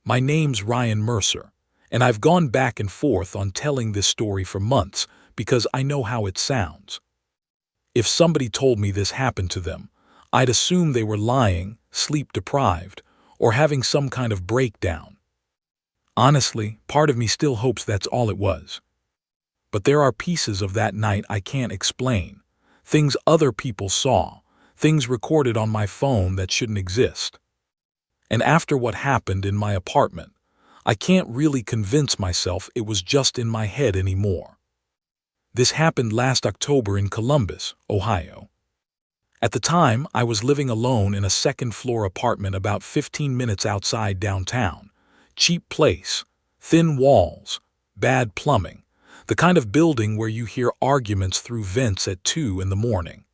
My name's Ryan Mercer, and I've gone back and forth on telling this story for months because I know how it sounds. If somebody told me this happened to them, I'd assume they were lying, sleep-deprived, or having some kind of breakdown. Honestly, part of me still hopes that's all it was. But there are pieces of that night I can't explain, things other people saw, things recorded on my phone that shouldn't exist. And after what happened in my apartment, I can't really convince myself it was just in my head anymore. This happened last October in Columbus, Ohio. At the time, I was living alone in a second-floor apartment about 15 minutes outside downtown. Cheap place, thin walls, bad plumbing, the kind of building where you hear arguments through vents at 2 in the morning.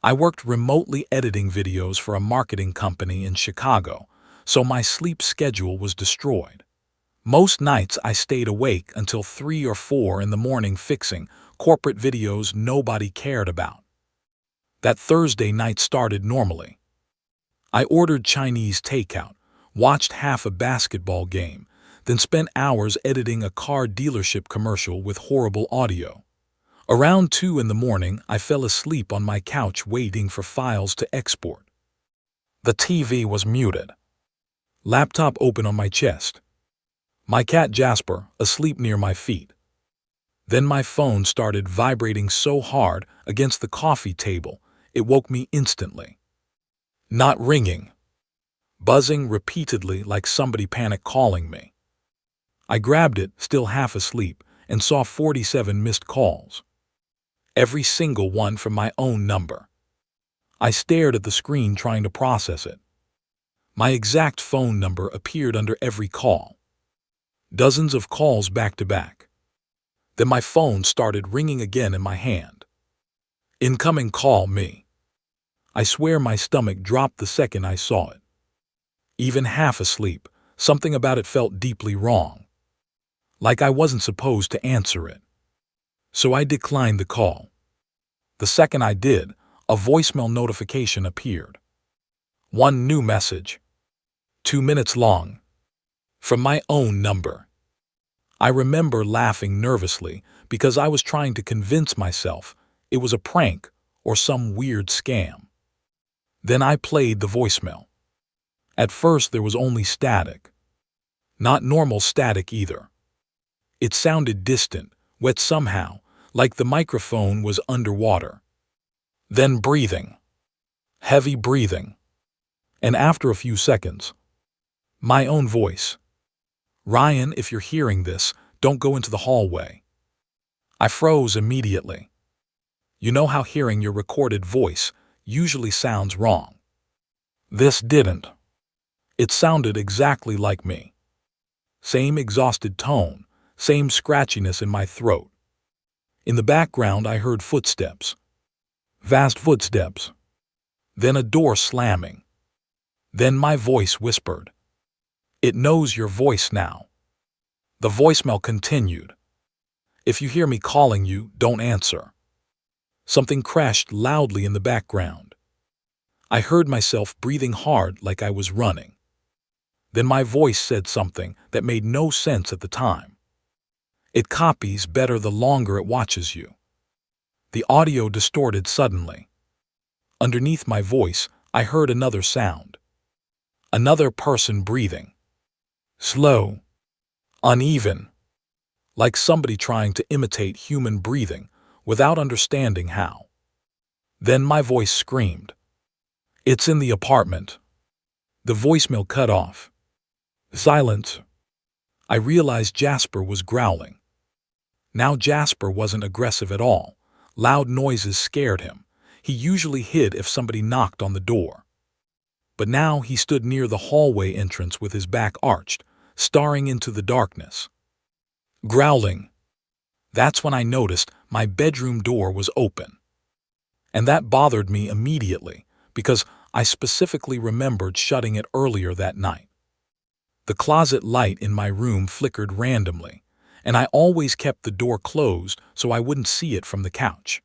I worked remotely editing videos for a marketing company in Chicago, so my sleep schedule was destroyed. Most nights I stayed awake until 3 or 4 in the morning fixing corporate videos nobody cared about. That Thursday night started normally. I ordered Chinese takeout, watched half a basketball game, then spent hours editing a car dealership commercial with horrible audio. Around 2 in the morning, I fell asleep on my couch waiting for files to export. The TV was muted. Laptop open on my chest. My cat Jasper asleep near my feet. Then my phone started vibrating so hard against the coffee table, it woke me instantly. Not ringing. Buzzing repeatedly like somebody panic calling me. I grabbed it, still half asleep, and saw 47 missed calls. Every single one from my own number. I stared at the screen trying to process it. My exact phone number appeared under every call. Dozens of calls back to back. Then my phone started ringing again in my hand. Incoming call me. I swear my stomach dropped the second I saw it. Even half asleep, something about it felt deeply wrong. Like I wasn't supposed to answer it. So I declined the call. The second I did, a voicemail notification appeared. One new message. 2 minutes long. From my own number. I remember laughing nervously because I was trying to convince myself it was a prank or some weird scam. Then I played the voicemail. At first there was only static. Not normal static either. It sounded distant, wet somehow, like the microphone was underwater. Then breathing. Heavy breathing. And after a few seconds, my own voice. Ryan, if you're hearing this, don't go into the hallway. I froze immediately. You know how hearing your recorded voice usually sounds wrong. This didn't. It sounded exactly like me. Same exhausted tone, same scratchiness in my throat. In the background I heard footsteps. Vast footsteps. Then a door slamming. Then my voice whispered. It knows your voice now. The voicemail continued. If you hear me calling you, don't answer. Something crashed loudly in the background. I heard myself breathing hard like I was running. Then my voice said something that made no sense at the time. It copies better the longer it watches you. The audio distorted suddenly. Underneath my voice, I heard another sound. Another person breathing. Slow. Uneven. Like somebody trying to imitate human breathing without understanding how. Then my voice screamed. It's in the apartment. The voicemail cut off. Silence. I realized Jasper was growling. Now Jasper wasn't aggressive at all. Loud noises scared him. He usually hid if somebody knocked on the door. But now he stood near the hallway entrance with his back arched, staring into the darkness. Growling. That's when I noticed my bedroom door was open. And that bothered me immediately because I specifically remembered shutting it earlier that night. The closet light in my room flickered randomly, and I always kept the door closed so I wouldn't see it from the couch.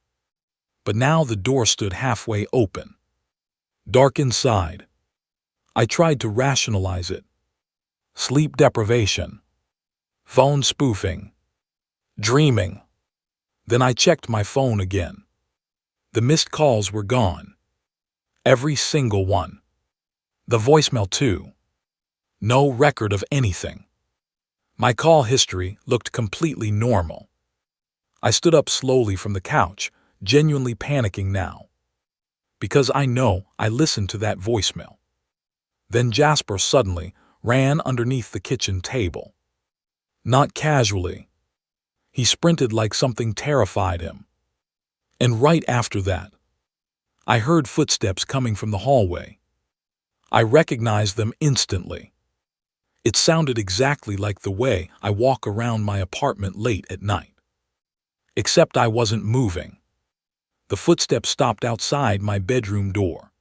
But now the door stood halfway open. Dark inside. I tried to rationalize it. sleep deprivation, phone spoofing, dreaming. Then I checked my phone again. The missed calls were gone. Every single one. The voicemail too. No record of anything. My call history looked completely normal. I stood up slowly from the couch, genuinely panicking now. Because I know I listened to that voicemail. Then Jasper suddenly ran underneath the kitchen table. Not casually. He sprinted like something terrified him. And right after that, I heard footsteps coming from the hallway. I recognized them instantly. It sounded exactly like the way I walk around my apartment late at night. Except I wasn't moving. The footsteps stopped outside my bedroom door.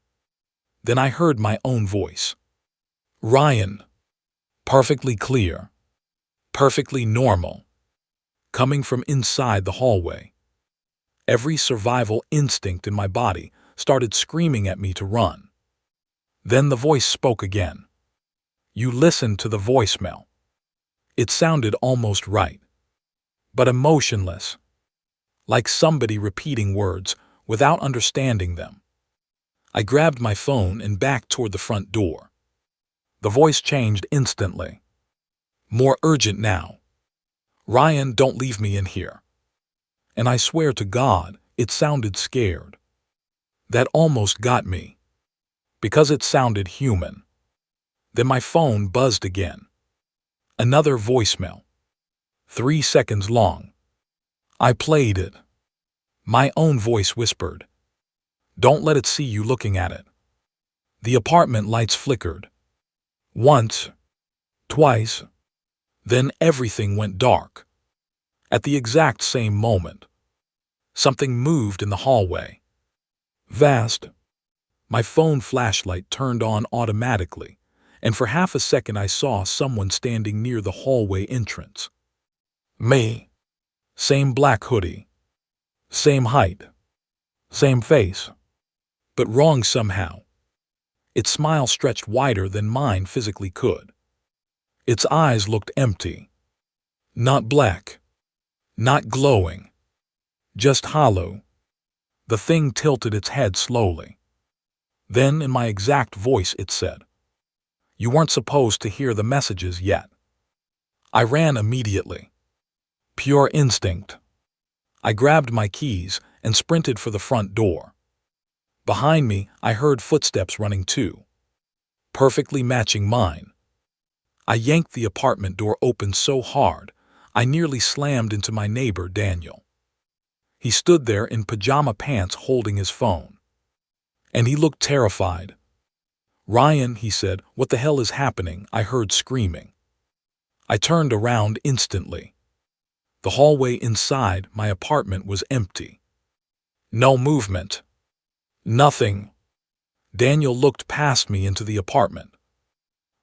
Then I heard my own voice. Ryan. Perfectly clear. Perfectly normal. Coming from inside the hallway. Every survival instinct in my body started screaming at me to run. Then the voice spoke again. You listened to the voicemail. It sounded almost right, but emotionless, like somebody repeating words without understanding them. I grabbed my phone and backed toward the front door. The voice changed instantly. More urgent now. Ryan, don't leave me in here. And I swear to God, it sounded scared. That almost got me. Because it sounded human. Then my phone buzzed again. Another voicemail. 3 seconds long. I played it. My own voice whispered. Don't let it see you looking at it. The apartment lights flickered. Once. Twice. Then everything went dark. At the exact same moment. Something moved in the hallway. Vast. My phone flashlight turned on automatically, and for half a second I saw someone standing near the hallway entrance. Me. Same black hoodie. Same height. Same face. But wrong somehow. Its smile stretched wider than mine physically could. Its eyes looked empty. Not black. Not glowing. Just hollow. The thing tilted its head slowly. Then, in my exact voice, it said, You weren't supposed to hear the messages yet. I ran immediately. Pure instinct. I grabbed my keys and sprinted for the front door. Behind me, I heard footsteps running too. Perfectly matching mine. I yanked the apartment door open so hard, I nearly slammed into my neighbor, Daniel. He stood there in pajama pants holding his phone. And he looked terrified. Ryan, he said, what the hell is happening? I heard screaming. I turned around instantly. The hallway inside my apartment was empty. No movement. Nothing. Daniel looked past me into the apartment.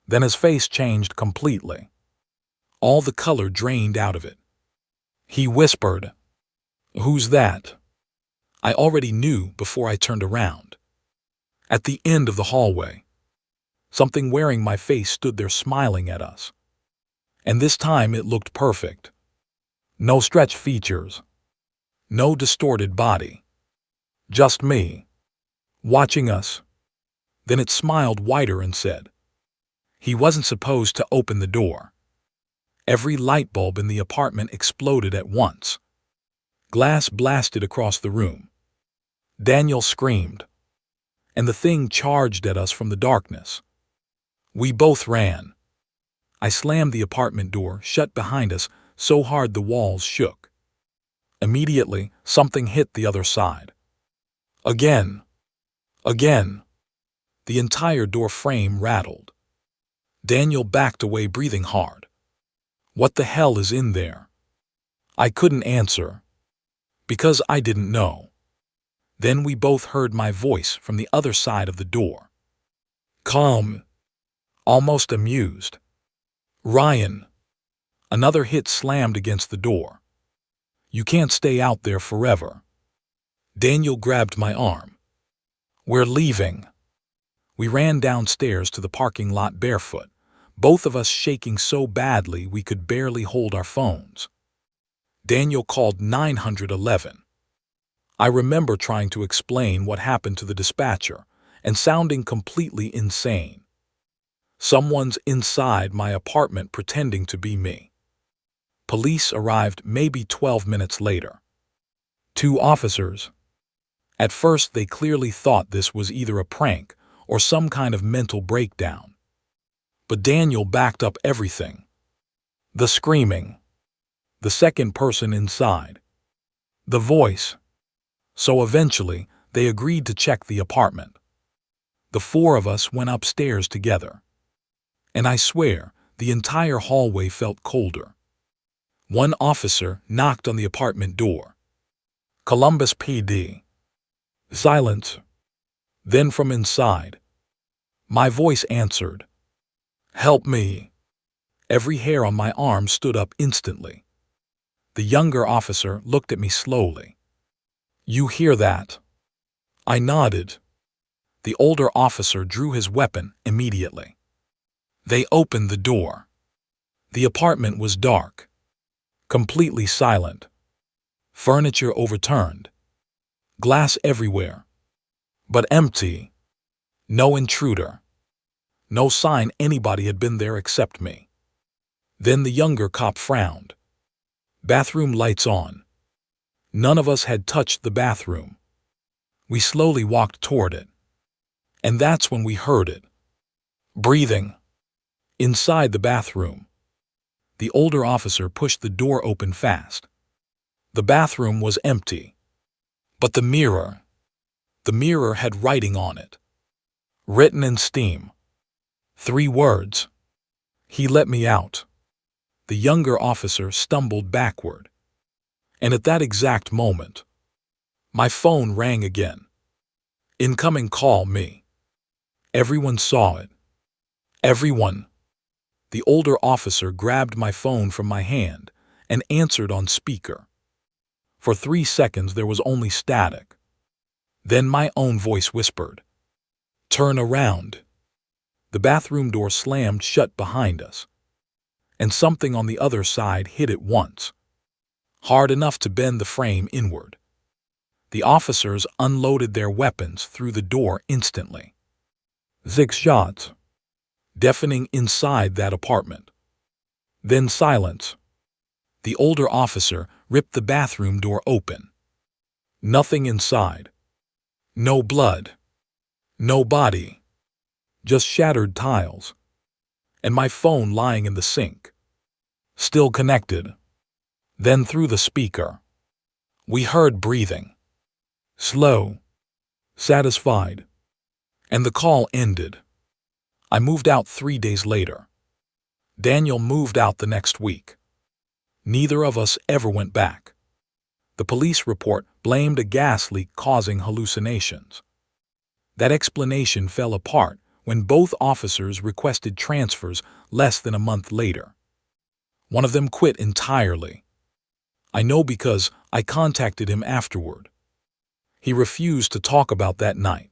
Then his face changed completely. All the color drained out of it. He whispered, Who's that? I already knew before I turned around. At the end of the hallway, something wearing my face stood there smiling at us. And this time it looked perfect. No stretched features. No distorted body. Just me. Watching us. Then it smiled wider and said, He wasn't supposed to open the door. Every light bulb in the apartment exploded at once. Glass blasted across the room. Daniel screamed. And the thing charged at us from the darkness. We both ran. I slammed the apartment door shut behind us so hard the walls shook. Immediately, something hit the other side. Again. Again. The entire door frame rattled. Daniel backed away, breathing hard. What the hell is in there? I couldn't answer. Because I didn't know. Then we both heard my voice from the other side of the door. Calm. Almost amused. Ryan. Another hit slammed against the door. You can't stay out there forever. Daniel grabbed my arm. We're leaving. We ran downstairs to the parking lot barefoot, both of us shaking so badly we could barely hold our phones. Daniel called 911. I remember trying to explain what happened to the dispatcher and sounding completely insane. Someone's inside my apartment pretending to be me. Police arrived maybe 12 minutes later. 2 officers. At first, they clearly thought this was either a prank or some kind of mental breakdown. But Daniel backed up everything. The screaming. The second person inside. The voice. So eventually, they agreed to check the apartment. The 4 of us went upstairs together. And I swear, the entire hallway felt colder. One officer knocked on the apartment door. Columbus PD. Silence. Then from inside, my voice answered. Help me. Every hair on my arm stood up instantly. The younger officer looked at me slowly. You hear that? I nodded. The older officer drew his weapon immediately. They opened the door. The apartment was dark, completely silent. Furniture overturned. Glass everywhere. But empty. No intruder. No sign anybody had been there except me. Then the younger cop frowned. Bathroom lights on. None of us had touched the bathroom. We slowly walked toward it. And that's when we heard it. Breathing. Inside the bathroom. The older officer pushed the door open fast. The bathroom was empty. But the mirror had writing on it. Written in steam. 3 words. He let me out. The younger officer stumbled backward. And at that exact moment, my phone rang again. Incoming call me. Everyone saw it. Everyone. The older officer grabbed my phone from my hand and answered on speaker. For 3 seconds there was only static. Then my own voice whispered, "Turn around." The bathroom door slammed shut behind us, and something on the other side hit it once, hard enough to bend the frame inward. The officers unloaded their weapons through the door instantly. 6 shots, deafening inside that apartment. Then silence. The older officer ripped the bathroom door open. Nothing inside. No blood. No body. Just shattered tiles. And my phone lying in the sink. Still connected. Then through the speaker, we heard breathing. Slow. Satisfied. And the call ended. I moved out 3 days later. Daniel moved out the next week. Neither of us ever went back. The police report blamed a gas leak causing hallucinations. That explanation fell apart when both officers requested transfers less than a month later. One of them quit entirely. I know because I contacted him afterward. He refused to talk about that night.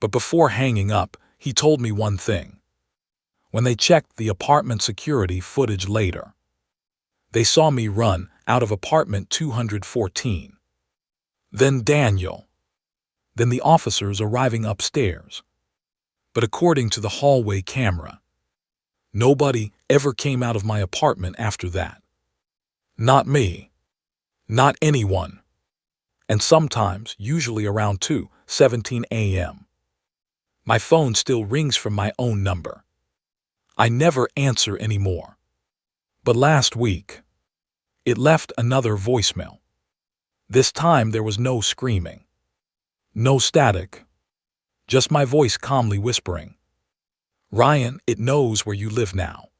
But before hanging up, he told me one thing. When they checked the apartment security footage later, they saw me run out of apartment 214. Then Daniel. Then the officers arriving upstairs. But according to the hallway camera, nobody ever came out of my apartment after that. Not me. Not anyone. And sometimes, usually around 2:17 a.m., my phone still rings from my own number. I never answer anymore. But last week, it left another voicemail. This time there was no screaming. No static. Just my voice calmly whispering, "Ryan, it knows where you live now."